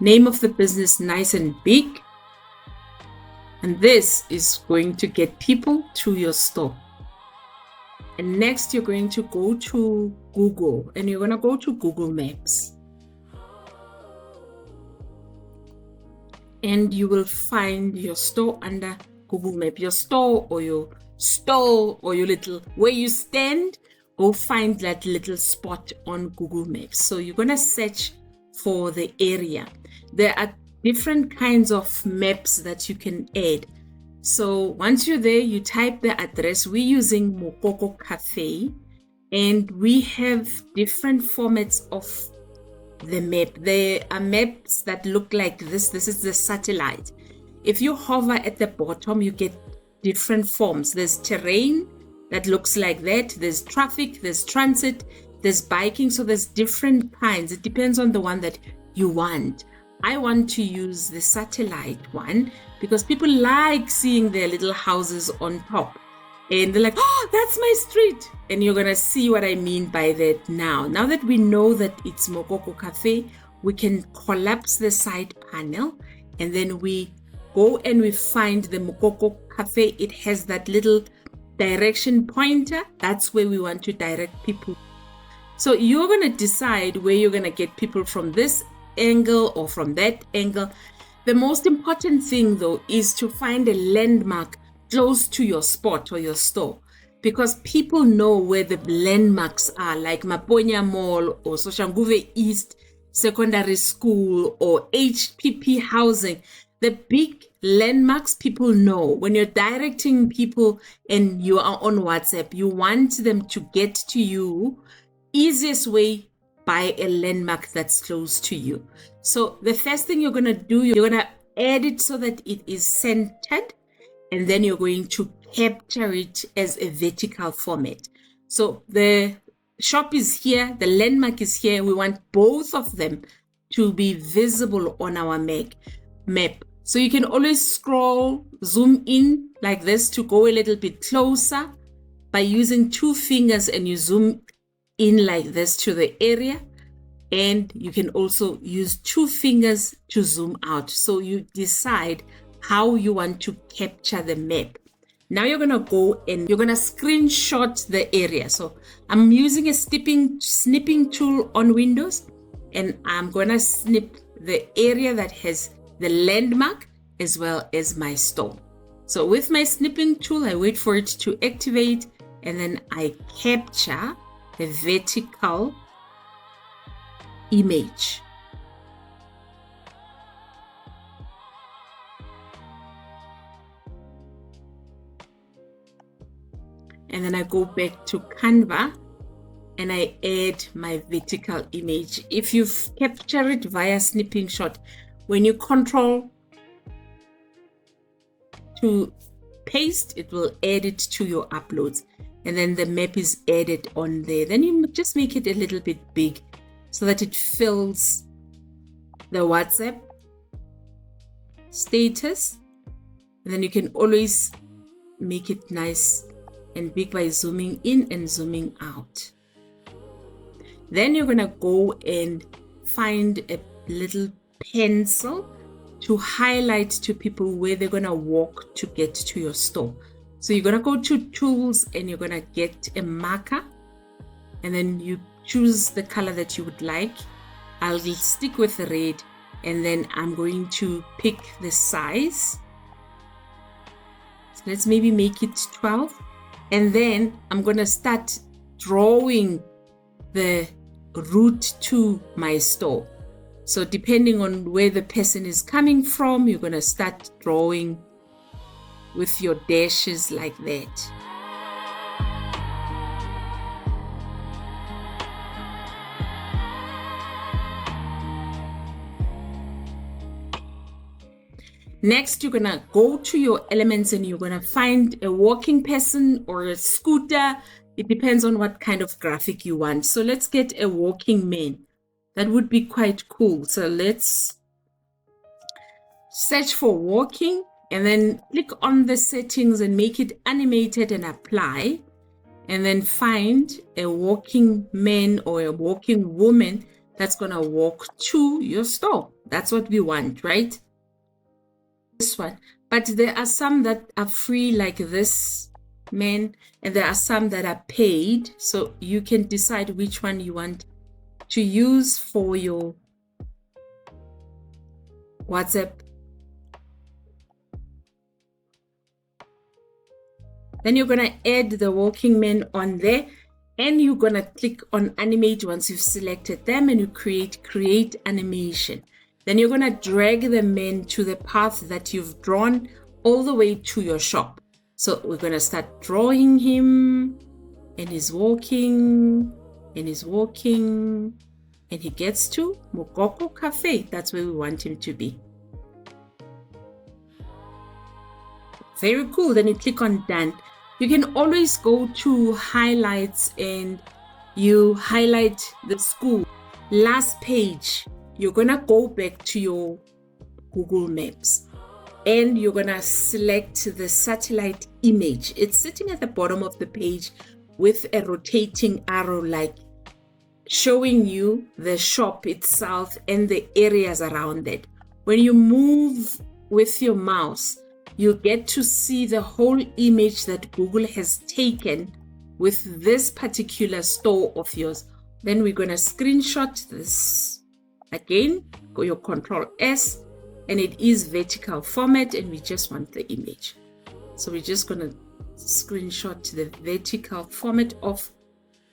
Name of the business nice and big. And this is going to get people to your store. And next, you're going to go to Google, and you're going to go to Google Maps. And you will find your store under Google Map. Your store or your stall or your little, where you stand, go find that little spot on Google Maps. So you're going to search for the area. There are different kinds of maps that you can add. So once you're there, you type the address. We're using Mokoko Cafe, and we have different formats of the map. There are maps that look like this. This is the satellite. If you hover at the bottom, you get different forms. There's terrain that looks like that. There's traffic, there's transit, there's biking. So there's different kinds. It depends on the one that you want. I want to use the satellite one because people like seeing their little houses on top. And they're like, oh, that's my street. And you're going to see what I mean by that now. Now that we know that it's Mokoko Cafe, we can collapse the side panel. And then we go and we find the Mokoko Cafe. It has that little direction pointer. That's where we want to direct people. So you're going to decide where you're going to get people from this angle or from that angle. The most important thing, though, is to find a landmark close to your spot or your store, because people know where the landmarks are, like Maponya Mall or Soshanguve East Secondary School or HPP Housing. The big landmarks people know. When you're directing people and you are on WhatsApp, you want them to get to you easiest way by a landmark that's close to you. So the first thing you're going to do, you're going to add it so that it is centered, and then you're going to capture it as a vertical format. So the shop is here, the landmark is here. We want both of them to be visible on our map. So you can always scroll, zoom in like this to go a little bit closer by using 2 fingers, and you zoom in like this to the area. And you can also use 2 fingers to zoom out. So you decide how you want to capture the map. Now you're going to go and you're going to screenshot the area. So I'm using a snipping tool on Windows, and I'm going to snip the area that has the landmark as well as my store. So with my snipping tool, I wait for it to activate, and then I capture the vertical image. And then I go back to Canva and I add my vertical image. If you've captured it via snipping shot, when you control to paste, it will add it to your uploads. And then the map is added on there. Then you just make it a little bit big so that it fills the WhatsApp status. And then you can always make it nice and big by zooming in and zooming out. Then you're going to go and find a little pencil to highlight to people where they're going to walk to get to your store. So you're going to go to tools and you're going to get a marker, and then you choose the color that you would like. I'll stick with the red, and then I'm going to pick the size. So let's maybe make it 12. And then I'm going to start drawing the route to my store. So depending on where the person is coming from, you're going to start drawing with your dashes like that. Next, you're going to go to your elements and you're going to find a walking person or a scooter. It depends on what kind of graphic you want. So let's get a walking man. That would be quite cool. So let's search for walking and then click on the settings and make it animated and apply. And then find a walking man or a walking woman that's gonna walk to your store. That's what we want, right? This one. But there are some that are free, like this man, and there are some that are paid. So you can decide which one you want to use for your WhatsApp. Then you're gonna add the walking man on there, and you're gonna click on animate once you've selected them, and you create animation. Then you're gonna drag the man to the path that you've drawn all the way to your shop. So we're gonna start drawing him, and he's walking, and he's walking, and he gets to Mokoko Cafe. That's where we want him to be. Very cool. Then you click on done. You can always go to highlights and you highlight the school. Last page, you're gonna go back to your Google Maps and you're gonna select the satellite image. It's sitting at the bottom of the page with a rotating arrow, like showing you the shop itself and the areas around it. When you move with your mouse, you get to see the whole image that Google has taken with this particular store of yours. Then we're going to screenshot this again, go your Control S, and it is vertical format, and we just want the image. So we're just going to screenshot the vertical format of,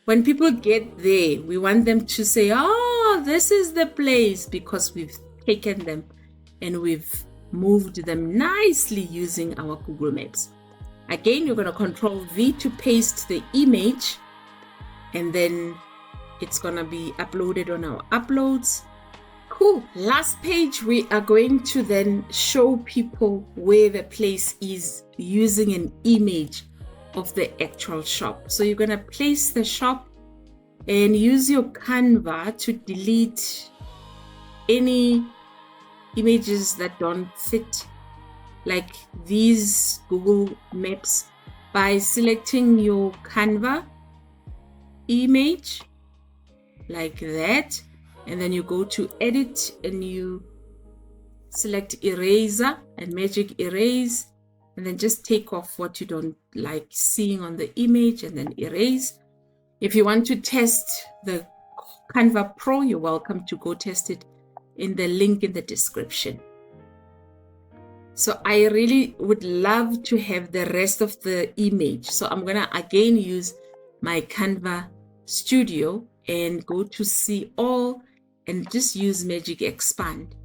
when people get there, we want them to say, oh, this is the place, because we've taken them and we've moved them nicely using our Google Maps. Again, you're going to Control V to paste the image, and then it's going to be uploaded on our uploads. Cool. Last page, we are going to then show people where the place is using an image of the actual shop. So you're going to place the shop and use your Canva to delete any images that don't fit, like these Google Maps, by selecting your Canva image like that, and then you go to edit and you select eraser and magic erase, and then just take off what you don't like seeing on the image and then erase. If you want to test the Canva Pro, you're welcome to go test it in the link in the description. So I really would love to have the rest of the image. So I'm gonna again use my Canva Studio and go to see all and just use Magic Expand.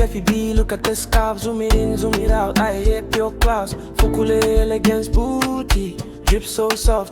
FEB, look at the scarf, zoom it in, zoom it out. I hit pure class, Fukule elegance booty, drip so soft.